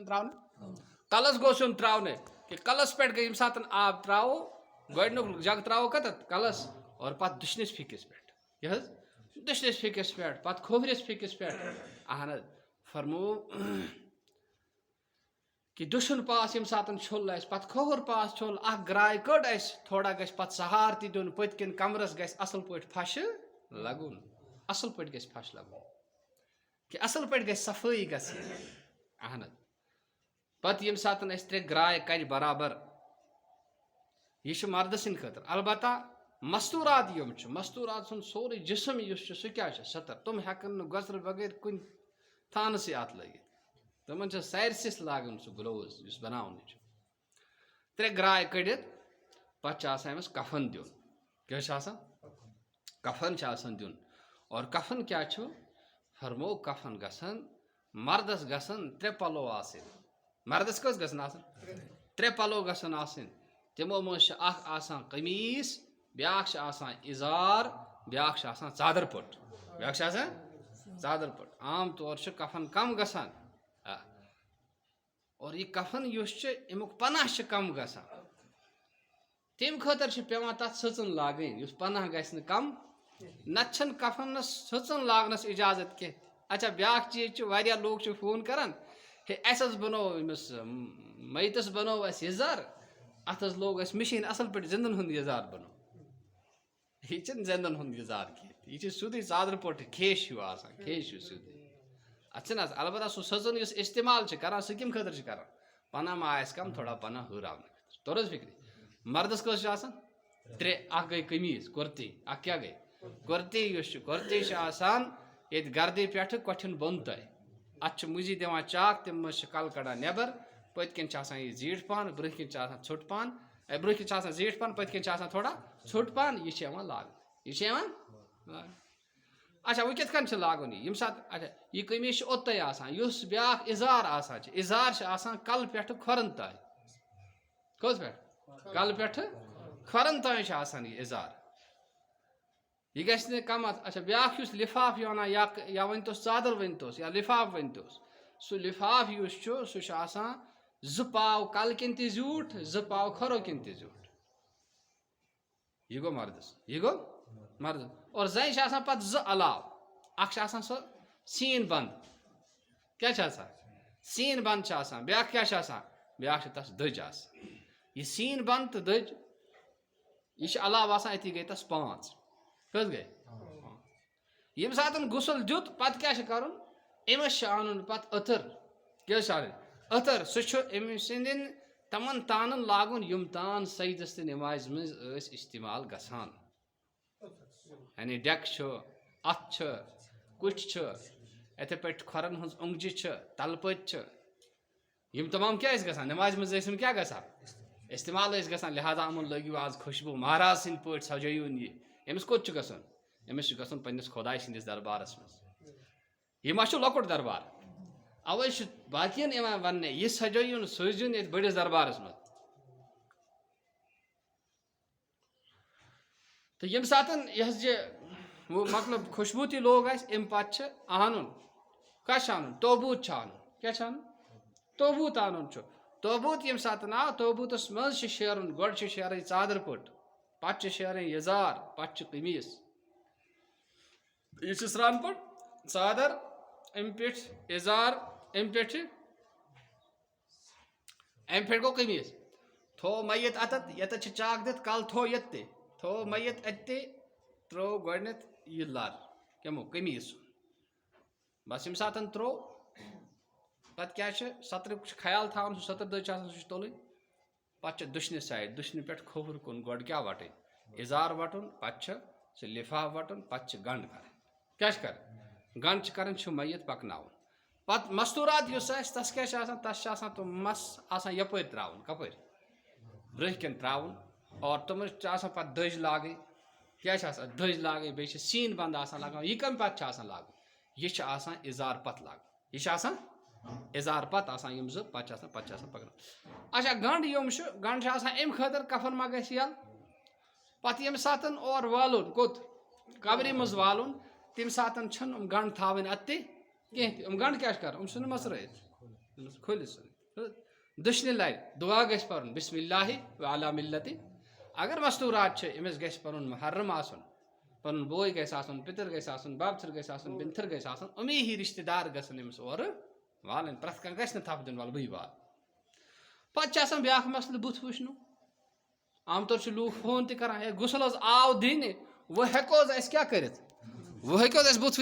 تراؤن کلس گوسن تراؤنے کہ کلس پہ گئی سات آب تراو گۄڈنیُک جگ تراو کتت کلس اور پتہٕ دٔچھنِس پھِکِس پٮ۪ٹھ یہِ حظ دٔچھنِس پھِکِس پٮ۪ٹھ پتہٕ کھوورِس پھِکِس پٮ۪ٹھ اہن حظ فرمو کہ دٔچھُن پاس ییٚمہِ ساتہٕ چھوٚل اَسہِ پتہٕ کھووُر پاس چھوٚل اکھ گراے کٔڑ اَسہِ تھوڑا گژھِ پتہٕ سہار تہِ دیُن پٔتۍ کِنۍ کمرس گژھِ اصل پٲٹھۍ پھشہِ لگُن اصل پٲٹھۍ گژھِ پھش لگُن کہ اصل پٲٹھۍ گژھِ صفٲیی گژھٕنۍ اہن حظ پتہٕ ییٚمہِ ساتہٕ اَسہِ 3 گراے کَرِ برابر یہ چھُ مردٕ سٕنٛدِ خٲطرٕ البتہ مستوٗرات یِم چھِ مستوٗرات سُنٛد سورُے جسم یُس چھُ سُہ کیٛاہ چھُ سطر تِم ہٮ۪کن نہٕ گۄژرٕ بغٲر کُنہِ تھانسٕے اتھ لٲگِتھ تِمن چھِ سٲرسِس لاگُن سُہ گلوز یُس بناونہٕ چھُ 3 گراے کٔڑِتھ پتہٕ چھُ آسان أمِس کفن دیُن کیٛاہ چھُ آسان کفن چھُ آسان دیُن اور کفن کیٛاہ چھُ فرمو کفن گژھن مردس گژھن 3 پلو آسٕنۍ مردس کٔژ گژھن آسٕنۍ 3 پلو گژھن آسٕنۍ تِمو منٛز چھُ اکھ آسان قمیٖض بیاکھ چھُ آسان اِزار بیاکھ چھُ آسان ژادر پٔٹ بیاکھ چھُ آسان ژادر پٔٹ عام طور چھُ کفن کم گژھان اور یہِ کفن یُس چھُ امیُک پناہ چھُ کم گژھان تمہِ خٲطرٕ چھِ پیٚوان تتھ سٕژن لاگٕنۍ یُس پناہ گژھِ نہٕ کم نتہٕ چھنہٕ کفنس سٕژن لاگنس اجازت کینٛہہ اچھا بیاکھ چیٖز چھُ واریاہ لوٗکھ چھِ فون کران ہے اسہِ حظ بنوو أمِس میتس بنوو اسہِ یزار اتھ حظ لوگ اسہِ مِشیٖن اصل پٲٹھۍ زنٛدن ہُنٛد یزار بنوو یہِ چھُنہٕ زنٛدن ہُنٛد یزار کینٛہہ یہِ چھُ سیٚودُے ژادر پٲٹھۍ کھیش ہیوٗ آسان کھیش ہیوٗ سیٚودُے اتھ چھِنہٕ حظ البتہ سُہ سٕژن یُس استعمال چھِ کران سُہ کمہِ خٲطرٕ چھِ کران پناہ ما آسہِ کم تھوڑا پناہ ہُراونہٕ خٲطرٕ توٚر حظ فکرِ مردس کٔژ چھِ آسان 3 اکھ گٔے قمیٖض کُرتی اکھ کیٛاہ گٔے کُرتی یُس چھُ کُرتی چھِ آسان ییٚتہِ گردِ پٮ۪ٹھٕ کۄٹھٮ۪ن بۄن تانۍ اتھ چھُ مٔنٛزی دِوان چاک تمہِ منٛز چھِ کلہٕ کڑان نٮ۪بر پٔتۍ کِنۍ چھِ آسان یہِ زیٖٹھ پہن برٛونٛہہ کِنۍ چھِ آسان ژھوٚٹ پہن برٛونٛہہ کِنۍ چھِ آسان زیٖٹھ پہن پٔتۍ کِنۍ چھِ آسان تھوڑا ژھوٚٹ پہن یہِ چھِ یِوان لاگنہٕ یہِ چھِ یِوان لاگنہٕ اچھا وۄنۍ کِتھ کٔنۍ چھِ لاگُن یہِ ییٚمہِ ساتہٕ اچھا یہِ قمیٖض چھِ اوٚتانۍ آسان یُس بیاکھ اِزار آسان چھُ اِزار چھِ آسان کلہٕ پٮ۪ٹھٕ کھۄرن تانۍ کوٚت پٮ۪ٹھ کلہٕ پٮ۪ٹھٕ کھۄرن تانۍ چھُ آسان یہِ اِزار یہِ گژھِ نہٕ کم اچھا بیاکھ یُس لِفاف یہِ وَنان یا ؤنۍتوس ژادر ؤنۍتوس یا لِفاف ؤنۍتوس سُہ لِفاف یُس چھُ سُہ چھُ آسان 2 پاو کلہٕ کِنۍ تہِ زیوٗٹھ 2 پاو کھۄرو کِنۍ تہِ زیوٗٹھ یہِ گوٚو مردس یہِ گوٚو مردس اور زنہِ چھِ آسان پتہٕ 2 علاوٕ اکھ چھِ آسان سۄ سیٖن بنٛد کیٛاہ چھِ آسان سیٖن بنٛد چھِ آسان بیاکھ کیٛاہ چھِ آسان بیاکھ چھِ تتھ دٔج آسان یہِ سیٖن بنٛد تہٕ دٔج یہِ چھِ علاوٕ آسان أتی گٔے تس 5 کٔژ گٔے ییٚمہِ ساتہٕ غسل دیُت پتہٕ کیٛاہ چھُ کرُن أمِس چھُ انُن پتہٕ أتٕر کیٛاہ چھُ انٕنۍ أتٕر سُہ چھُ أمۍ سٕنٛدٮ۪ن تمن تانن لاگُن یِم تان سجدس تہٕ نٮ۪مازِ منٛز ٲسۍ استعمال گژھان یعنی ڈٮ۪کہٕ چھُ اتھٕ چھِ کُٹھۍ چھِ یِتھے پٲٹھۍ کھۄرن ہٕنٛز اوٚنٛگجہِ چھِ تلہٕ پٔتۍ چھِ یِم تمام کیٛاہ ٲسۍ گژھان نٮ۪مازِ منٛز ٲسۍ یِم کیٛاہ گژھان استعمال ٲسۍ گژھان لہٰذا یِمن لٲگِو آز خۄشبوٗ مہراز سٕنٛدۍ پٲٹھۍ سجٲیوُن یہِ أمِس کوٚت چھُ گژھُن أمِس چھُ گژھُن پننِس خۄداے سٕنٛدِس دربارس منٛز یہِ ما چھُ لۄکُٹ دربار اوے چھُ باقین یِوان وننہٕ یہِ سجٲیُن سوٗزِوُن ییٚتہِ بٔڑِس دربارس منٛز تہٕ ییٚمہِ ساتہٕ یہِ حظ یہِ مطلب خۄشبوٗ تہِ لوگ اَسہِ اَمہِ پتہٕ چھِ اَنُن کیٛاہ چھُ اَنُن توبوٗت چھُ اَنُن کیٛاہ چھُ اَنُن توبوٗت اَنُن چھُ توبوٗت ییٚمہِ ساتہٕ آو توبوٗتس منٛز چھِ شیرُن گۄڈٕ چھِ شیرٕنۍ ژادر پٔٹ پتہٕ چھِ شیرٕنۍ یزار پتہٕ چھِ قمیٖض یہِ چھِ سرٛان پٔٹ ژادر اَمہِ پیٚٹھۍ یزار اَمہِ پیٚٹھِ اَمہِ پٮ۪ٹھ گوٚو قمیٖض تھوٚو مَیت اَتَتھ ییٚتٮ۪تھ چھِ چاک دِتھ کلہٕ تھوٚو ییٚتہِ تہِ تھوٚو مَیت اَتہِ تہِ ترٛوو گۄڈٕنٮ۪تھ یہِ لر کَمو قمیٖض سُنٛد بس ییٚمہِ ساتہٕ ترٛوو پتہٕ کیٛاہ چھُ سطرُک چھُ خیال تھاوُن سُہ 70 دٔج چھِ آسان سُہ چھِ تُلٕنۍ پتہٕ چھِ دٔچھنہِ سایڈ دٔچھنہِ پٮ۪ٹھ کھووُر کُن گۄڈٕ کیٛاہ وٹٕنۍ یزار وٹُن پتہٕ چھِ سُہ لِفاف وٹُن پتہٕ چھِ گنٛڈ کرٕنۍ کیٛاہ چھِ کرٕنۍ گنٛڈ چھِ کرٕنۍ چھُ مَیت پکناوُن پتہٕ مستوٗرات یُس آسہِ تس کیٛاہ چھِ آسان تس چھِ آسان تِم مس آسان یپٲرۍ ترٛاوُن کپٲرۍ برٛونٛہہ کِنۍ ترٛاوُن اور تِمن چھِ آسان پتہٕ دٔج لاگٕنۍ کیٛاہ چھِ آسان دٔج لاگٕنۍ بیٚیہِ چھِ سیٖن بنٛد آسان لاگان یہِ کمہِ پتہٕ چھِ آسان لاگُن یہِ چھِ آسان اِزار پتہٕ لاگُن یہِ چھِ آسان اِزار پتہٕ آسان یِم 2 پتہٕ چھِ آسان پکناوُن اچھا گنٛڈ یِم چھُ گنٛڈ چھِ آسان اَمہِ خٲطرٕ کفن ما گژھِ یَلہٕ پتہٕ ییٚمہِ ساتہٕ اور والُن کوٚت قبرِ منٛز والُن تمہِ ساتہٕ چھِنہٕ یِم گنٛڈ تھاوٕنۍ اَتہِ تہِ کینٛہہ تہِ یِم گنٛڈ کیٛاہ چھِ کران یِم ژھٕنۍ مَژرٲیِتھ کھٲلِتھ ژھٕنٕنۍ دٔچھنہِ لَرِ دُعا گژھِ پَرُن بِسمِ اللہ وعلی مِلَّتِ اگر مستوٗرات چھِ أمِس گژھِ پَنُن محرم آسُن پَنُن بوے گژھِ آسُن پِتٕر گژھِ آسُن بابتھٕر گژھِ آسُن بِنتھٕر گژھِ آسُن أمی ہی رِشتہٕ دار گژھن أمِس اورٕ والٕنۍ پرٛٮ۪تھ کانٛہہ گژھِ نہٕ تھپھ دیُن وَلہٕ بٕے والہٕ پَتہٕ چھِ آسان بیٛاکھ مسلہٕ بُتھ وٕچھنُک عام طور چھِ لوٗکھ فون تہِ کَران ہے غُسل حظ آو دِنہِ وۄنۍ ہٮ۪کو حظ اَسہِ کیٛاہ کٔرِتھ وۄنۍ ہیٚکو حظ اَسہِ بُتھ